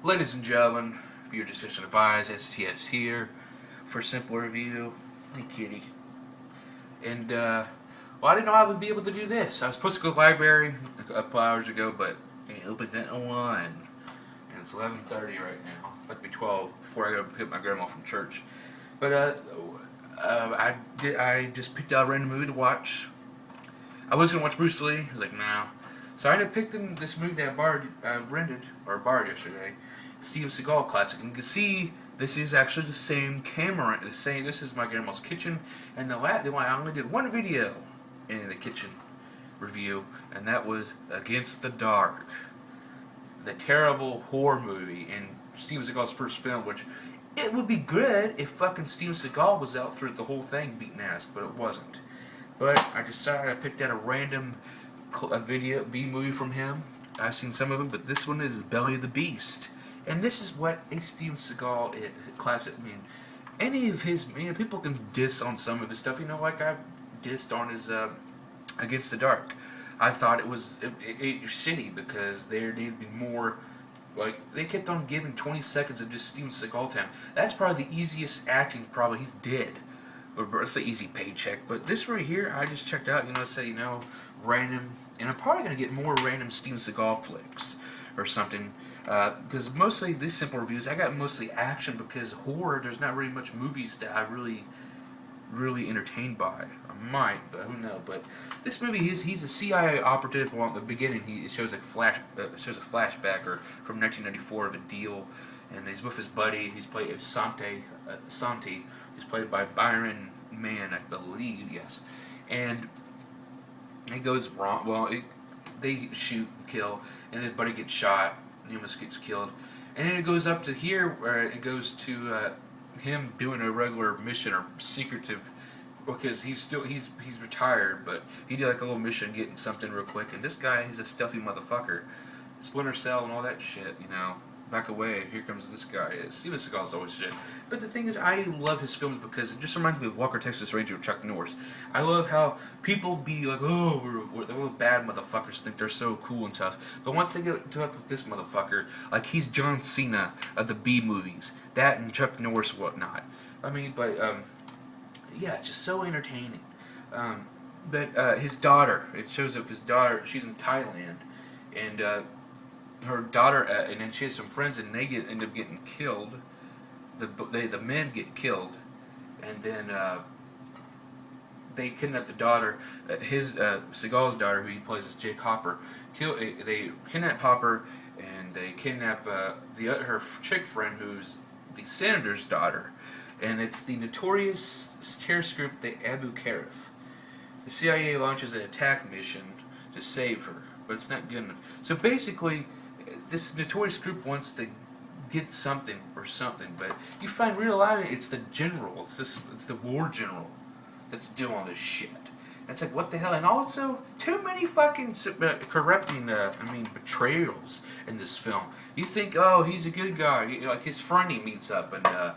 Ladies and gentlemen, viewer discussion advised, STS here for simple review. Hey kitty. And, well, I didn't know I would be able to do this. I was supposed to go to the library a couple hours ago, but they opened at 1. And it's 11:30 right now. It's about to be 12 before I go pick my grandma from church. But, I just picked out a random movie to watch. I was going to watch Bruce Lee. I was like, no. So I ended up picking this movie that I borrowed yesterday, Steven Seagal classic. And you can see this is actually the same camera. This is my grandma's kitchen, and I only did one video in the kitchen review, and that was Against the Dark, the terrible horror movie, and Steven Seagal's first film, which it would be good if fucking Steven Seagal was out through the whole thing beating ass, but it wasn't. But I decided I picked out a random B movie from him. I've seen some of them, but this one is Belly of the Beast. And this is what a Steven Seagal classic. I mean, any of his, people can diss on some of his stuff. Like I dissed on his Against the Dark. I thought it was shitty because there needed to be more. Like, they kept on giving 20 seconds of just Steven Seagal time. That's probably the easiest acting he's did. Or it's an easy paycheck. But this right here, I just checked out, random. And I'm probably going to get more random Steven Seagal flicks or something. Because mostly these simple reviews, I got mostly action, because horror, there's not really much movies that I really entertained by. I might, but who knows. But this movie, he's a CIA operative. Well, at the beginning, it shows a flashback from 1994 of a deal, and he's with his buddy. He's played Santi. He's played by Byron Mann, I believe. Yes, and it goes wrong. Well, they shoot, kill, and his buddy gets shot. And he almost gets killed, and then it goes up to here where it goes to him doing a regular mission or secretive, because he's retired, but he did like a little mission getting something real quick. And this guy, he's a stuffy motherfucker, Splinter Cell and all that shit. Back away, here comes this guy. Steven Seagal's always shit. But the thing is, I love his films because it just reminds me of Walker, Texas Ranger with Chuck Norris. I love how people be like, oh, we're the little bad motherfuckers think they're so cool and tough. But once they get to up with this motherfucker, like he's John Cena of the B movies. That and Chuck Norris and whatnot. Yeah, it's just so entertaining. But his daughter, it shows up his daughter, she's in Thailand, and her daughter, and then she has some friends, and they end up getting killed. The men get killed, and then they kidnap the daughter. Seagal's daughter, who he plays as Jake Hopper. They kidnap Hopper, and they kidnap her chick friend, who's the senator's daughter, and it's the notorious terrorist group, the Abu Ghraib. The CIA launches an attack mission to save her, but it's not good enough. So basically, this notorious group wants to get something, but you find real out of it, it's the general, it's the war general that's doing all this shit. And it's like, what the hell? And also, too many fucking corrupting, betrayals in this film. You think, oh, he's a good guy, like his friend he meets up, and I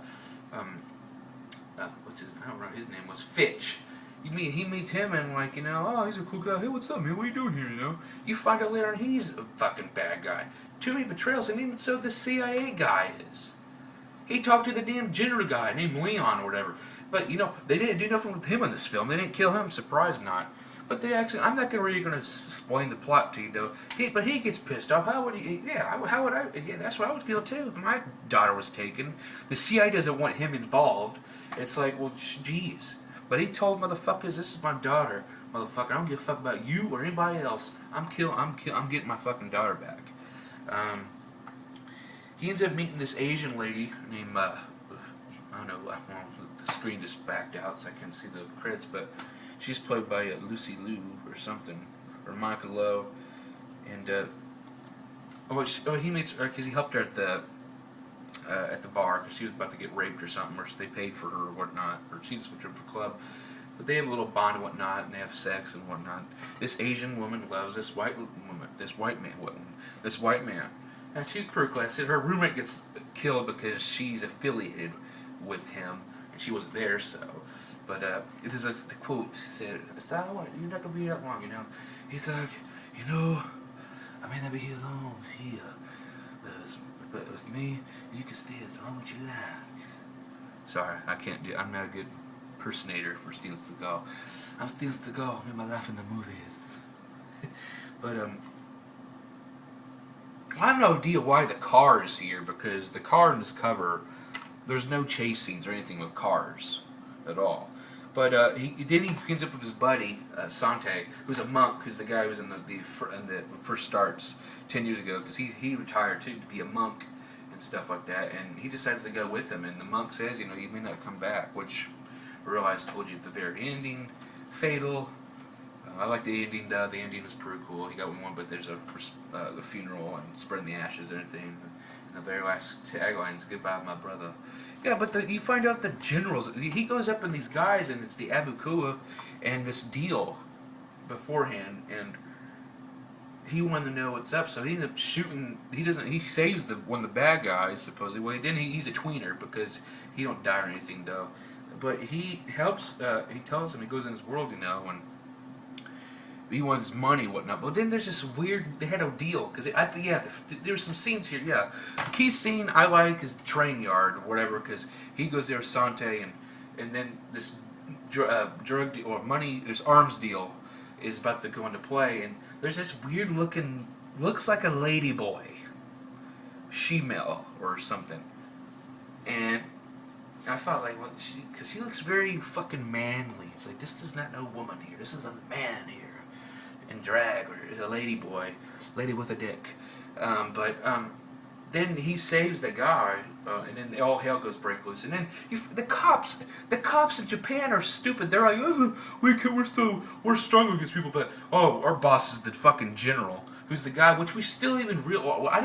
don't know, his name was Fitch. He meets him and oh, he's a cool guy. Hey, what's up, man? What are you doing here? You find out later on he's a fucking bad guy. Too many betrayals, and even so, the CIA guy is. He talked to the damn general guy named Leon or whatever. But they didn't do nothing with him in this film. They didn't kill him. Surprise, not. But they actually, I'm not really going to explain the plot to you though. But he gets pissed off. How would he? Yeah, how would I? Yeah, that's what I would feel too. My daughter was taken. The CIA doesn't want him involved. It's like, well, jeez. But he told motherfuckers, this is my daughter, motherfucker. I don't give a fuck about you or anybody else. I'm getting my fucking daughter back. He ends up meeting this Asian lady named, I don't know, the screen just backed out so I can't see the credits, but she's played by Lucy Liu or something, or Monica Lowe. And, he meets her because he helped her at the bar, because she was about to get raped or something, or they paid for her or whatnot, or she just went to a club. But they have a little bond and whatnot, and they have sex and whatnot. This Asian woman loves this white man. And she's pretty cool. I said her roommate gets killed because she's affiliated with him, and she wasn't there, so. But there's the quote said, you're not going to be here that long, He's like, I may not be here long here. but with me, you can stay as long as you like. Sorry, I can't do. I'm not a good impersonator for Steven Seagal. I'm Steven Seagal. I made my life in the movies. But I have no idea why the car is here, because the car in this cover, there's no chase scenes or anything with cars at all. But then he ends up with his buddy Sante, who's a monk, who's the guy who was in the first starts 10 years ago, because he retired too to be a monk and stuff like that, and he decides to go with him, and the monk says, you may not come back, which I realized told you at the very ending, fatal. I like the ending. The ending was pretty cool. He got one, but there's the funeral and spreading the ashes and everything. And the very last tagline is "Goodbye, my brother." Yeah, but you find out the generals. He goes up in these guys, and it's the Abu Kuwaf and this deal beforehand, and he wanted to know what's up. So he ends up shooting. He saves one of the bad guys supposedly. Well, then he's a tweener because he don't die or anything though. But he helps. He tells him he goes in his world, and he wants money and whatnot. But then there's this weird. They had a deal because there's some scenes here. Yeah, key scene I like is the train yard or whatever, because he goes there with Sante, and then this drug deal or money. There's arms deal is about to go into play, and there's this weird looking, looks like a lady boy, she-male or something, and I felt like, well, because she looks very fucking manly. It's like, this is not no woman here. This is a man here in drag, or a lady boy, lady with a dick. Then he saves the guy, and then all hell goes break loose. And then the cops in Japan are stupid. They're like, we're strong against people, but our boss is the fucking general, who's the guy, which we still I didn't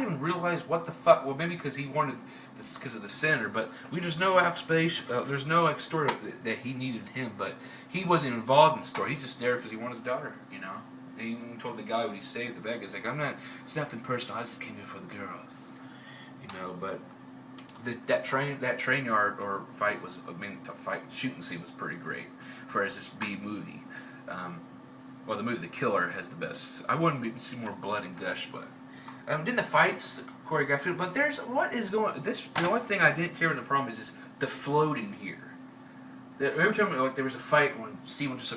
even realize what the fuck. Well, maybe because he wanted this because of the senator, but there's no explanation. There's no story that he needed him, but he wasn't involved in the story. He's just there because he wanted his daughter, And he even told the guy when he saved the bag, he's like, it's nothing personal. I just came here for the girls. But that train yard or fight was, shooting scene was pretty great for as this B movie. The movie The Killer has the best. I wanted to see more blood and gush, but then the fights, the choreography. But the only thing I didn't care about the problem is the floating here. Every time there was a fight when Steven just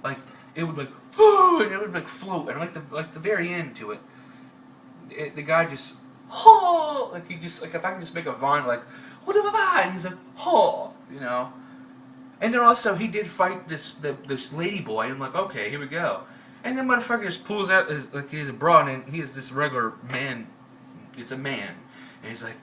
like it would and it would float, and the very end to it, the guy just. If I can just make a vine and he's like, and then also he did fight this lady boy, and I'm like, okay, here we go, and then motherfucker just pulls out he's a bra, and he is this regular man, it's a man, and he's like,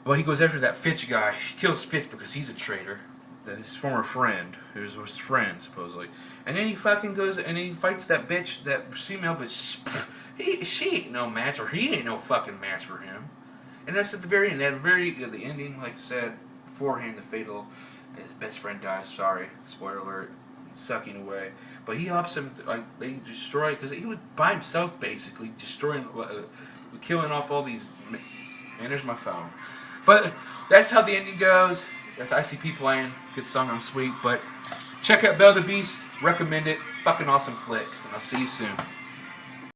well, he goes after that Fitch guy, he kills Fitch because he's a traitor, that his former friend, who's his friend supposedly, and then he fucking goes and he fights that bitch, that female bitch. She ain't no match, or he ain't no fucking match for him. And that's at the very end. The ending, like I said, beforehand, the fatal, his best friend dies. Sorry, spoiler alert, sucking away. But he helps him, they destroy, because he was by himself, basically, destroying, killing off all these. And there's my phone. But that's how the ending goes. That's ICP playing. Good song, I'm sweet. But check out Belle the Beast. Recommend it. Fucking awesome flick. And I'll see you soon.